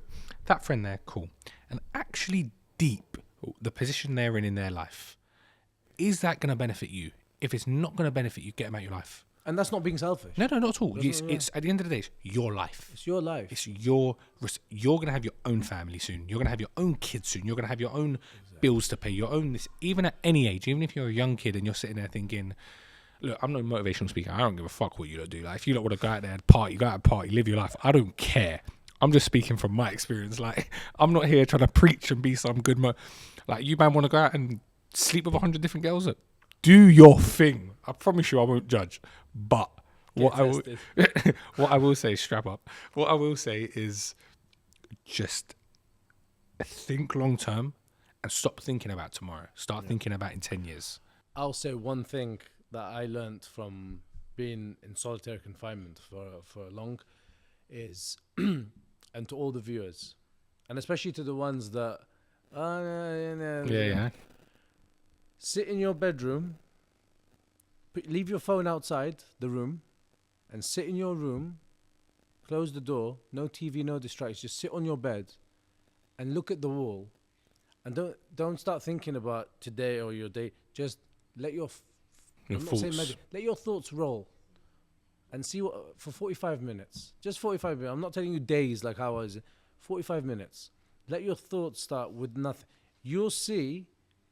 That friend there, cool. And actually deep the position they're in their life. Is that going to benefit you? If it's not going to benefit you, get them out of your life. And that's not being selfish. No, not at all. It's at the end of the day, it's your life. It's your life. It's you're going to have your own family soon. You're going to have your own kids soon. You're going to have your own bills to pay. Your own, even at any age, even if you're a young kid and you're sitting there thinking, look, I'm not a motivational speaker. I don't give a fuck what you lot do. Like, if you don't want to go out there and party, go out and party, live your life. I don't care. I'm just speaking from my experience. Like, I'm not here trying to preach and be some good like, you man want to go out and sleep with 100 different girls? Do your thing. I promise you I won't judge. But what I will say, strap up. What I will say is just think long term and stop thinking about tomorrow. Start thinking about in 10 years. I'll say one thing that I learned from being in solitary confinement for long is, and to all the viewers, and especially to the ones that, sit in your bedroom, leave your phone outside the room, and sit in your room, close the door, no TV, no distractions, just sit on your bed and look at the wall, and don't start thinking about today or your day. Just let your let your thoughts roll, and see what for 45 minutes. Just 45 minutes. I'm not telling you days like hours. 45 minutes. Let your thoughts start with nothing. You'll see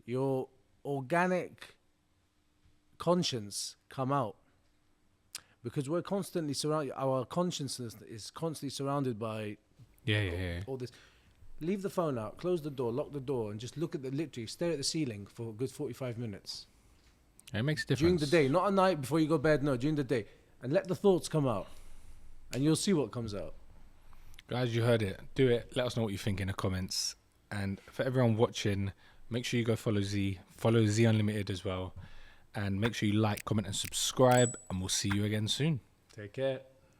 your organic conscience come out, because we're constantly surrounded. Our consciousness is constantly surrounded by all this. Leave the phone out, close the door, lock the door, and just look at literally stare at the ceiling for a good 45 minutes. It makes a difference. During the day, not at night before you go to bed, no, during the day. And let the thoughts come out, and you'll see what comes out. Guys, you heard it. Do it. Let us know what you think in the comments. And for everyone watching, make sure you go follow Z Unlimited as well. And make sure you like, comment, and subscribe. And we'll see you again soon. Take care.